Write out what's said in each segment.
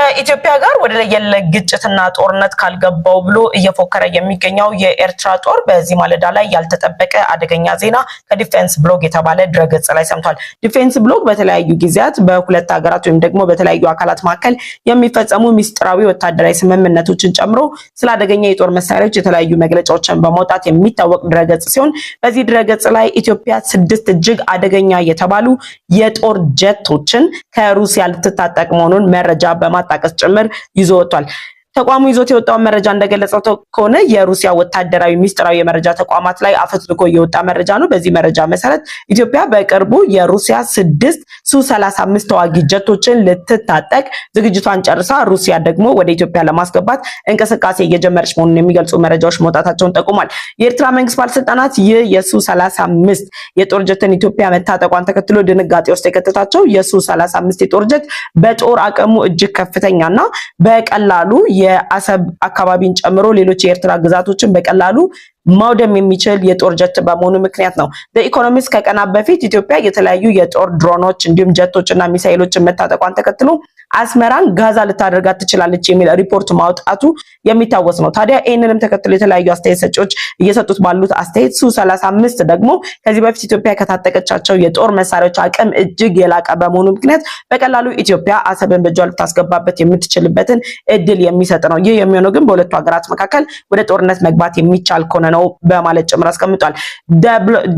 ከኢትዮጵያ ጋር ወደ ለየለ ግጭትና ጦርነት ካልገባው ብሎ እየፎከረ የሚገኘው የኤርትራ ጦር በዚህ ማለዳ ላይ ያልተጠበቀ አደገኛ ዜና ከዲፌንስ ብሎግ የተባለ ድረገጽ ላይ ሰምቷል። ዲፌንስ ብሎግ በተለያዩ ጊዜያት በሁለት ሀገራት ወይም ደግሞ በተለያዩ አካላት መካከል የሚፈጸሙ ሚስጥራዊ ወታደራዊ ስምምነቶችን ጨምሮ ስለ አደገኛ የጦር መሳሪያዎች የተለያዩ መግለጫዎችን በማውጣት የሚታወቅ ድረገጽ ሲሆን በዚህ ድረገጽ ላይ ኢትዮጵያ 6 እጅግ አደገኛ የተባሉ የጦር ጀቶችን ከሩሲያ ልትታጠቅ መሆኑን መረጃ በማጣቀስ ጭምር ይዞ ወጥቷል። ተቋሙ ይዞት የወጣው መረጃ እንደገለጸው ከሆነ የሩሲያ ወታደራዊ ሚስጥራዊ የመረጃ ተቋማት ላይ አፈትልኮ የወጣ መረጃ ነው። በዚህ መረጃ መሰረት ኢትዮጵያ በቅርቡ የሩሲያ 6 ሱ-35 ተዋጊ ጀቶችን ልትታጠቅ ዝግጅቷን ጨርሳ ሩሲያ ደግሞ ወደ ኢትዮጵያ ለማስገባት እንቅስቃሴ እየጀመረች መሆኑን የሚገልጹ መረጃዎች መውጣታቸውን ጠቁሟል። የኤርትራ መንግስት ባለስልጣናት ይህ የሱ-35 የጦር ጀትን ኢትዮጵያ መታጠቋን ተከትሎ ድንጋጤ ውስጥ የከተታቸው የሱ-35 የጦር ጀት በጦር አቅሙ እጅግ ከፍተኛና በቀላሉ የአሰብ አካባቢን ጨምሮ ሌሎች የኤርትራ ግዛቶችን በቀላሉ ማውደም የሚችል የጦር ጀት በመሆኑ ምክንያት ነው። በኢኮኖሚክስ ከቀናት በፊት ኢትዮጵያ የተለያዩ የጦር ድሮኖች እንዲሁም ጀቶችና ሚሳኤሎችን መታጠቋን ተከትሎ አስመራን ጋዛ ልታደርጋት ትችላለች የሚል ሪፖርት ማውጣቱ የሚታወስ ነው። ታዲያ ይህንንም ተከትሎ የተለያዩ አስተያየት ሰጪዎች እየሰጡት ባሉት አስተያየት ሱ-35 ደግሞ ከዚህ በፊት ኢትዮጵያ ከታጠቀቻቸው የጦር መሳሪያዎች አቅም እጅግ የላቀ በመሆኑ ምክንያት በቀላሉ ኢትዮጵያ አሰብን በእጇ ልታስገባበት የምትችልበትን እድል የሚሰጥ ነው። ይህ የሚሆነው ግን በሁለቱ ሀገራት መካከል ወደ ጦርነት መግባት የሚቻል ከሆነ ነው በማለት ጭምር አስቀምጧል።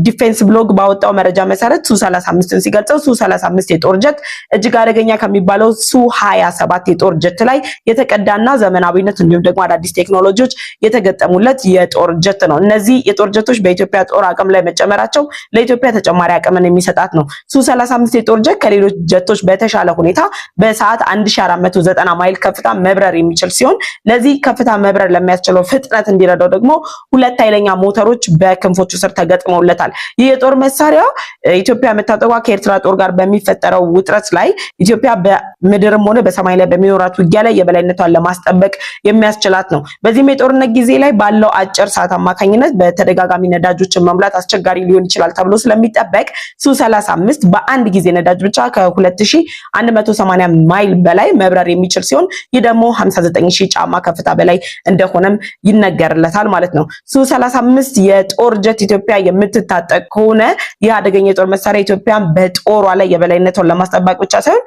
ዲፌንስ ብሎግ ባወጣው መረጃ መሰረት ሱ-35ን ሲገልጸው ሱ-35 የጦር ጀት እጅግ አደገኛ ከሚባለው ሱ-27 የጦር ጀት ላይ የተቀዳና ዘመናዊነት እንዲሁም ደግሞ አዳዲስ ቴክኖሎጂዎች የተገጠሙለት የጦር ጀት ነው። እነዚህ የጦር ጀቶች በኢትዮጵያ ጦር አቅም ላይ መጨመራቸው ለኢትዮጵያ ተጨማሪ አቅምን የሚሰጣት ነው። ሱ-35 የጦር ጀት ከሌሎች ጀቶች በተሻለ ሁኔታ በሰዓት 1490 ማይል ከፍታ መብረር የሚችል ሲሆን ለዚህ ከፍታ መብረር ለሚያስችለው ፍጥነት እንዲረዳው ደግሞ ሁለት ኃይለኛ ሞተሮች በክንፎቹ ስር ተገጥመውለታል። ይህ የጦር መሳሪያ ኢትዮጵያ መታጠቋ ከኤርትራ ጦር ጋር በሚፈጠረው ውጥረት ላይ ኢትዮጵያ በምድርም ሆነ በሰማይ ላይ በሚኖራት ውጊያ ላይ የበላይነቷን ለማስጠበቅ የሚያስችላት ነው። በዚህም የጦርነት ጊዜ ላይ ባለው አጭር ሰዓት አማካኝነት በተደጋጋሚ ነዳጆችን መሙላት አስቸጋሪ ሊሆን ይችላል ተብሎ ስለሚጠበቅ ሱ-35 በአንድ ጊዜ ነዳጅ ብቻ ከ2180 ማይል በላይ መብረር የሚችል ሲሆን ይህ ደግሞ 59000 ጫማ ከፍታ በላይ እንደሆነም ይነገርለታል ማለት ነው። ሱ-35 የጦር ጀት ኢትዮጵያ የምትታጠቅ ከሆነ ይህ አደገኛ የጦር መሳሪያ ኢትዮጵያን በጦሯ ላይ የበላይነቷን ለማስጠበቅ ብቻ ሳይሆን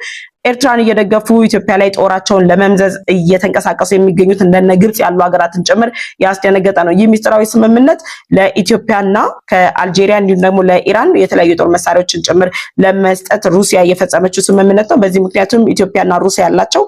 ኤርትራን እየደገፉ ኢትዮጵያ ላይ ጦራቸውን ለመምዘዝ እየተንቀሳቀሱ የሚገኙት እንደነ ግብጽ ያሉ ሀገራትን ጭምር ያስደነገጠ ነው። ይህ ሚስጥራዊ ስምምነት ለኢትዮጵያና ከአልጄሪያ እንዲሁም ደግሞ ለኢራን የተለያዩ የጦር መሳሪያዎችን ጭምር ለመስጠት ሩሲያ የፈጸመችው ስምምነት ነው። በዚህ ምክንያቱም ኢትዮጵያና ሩሲያ ያላቸው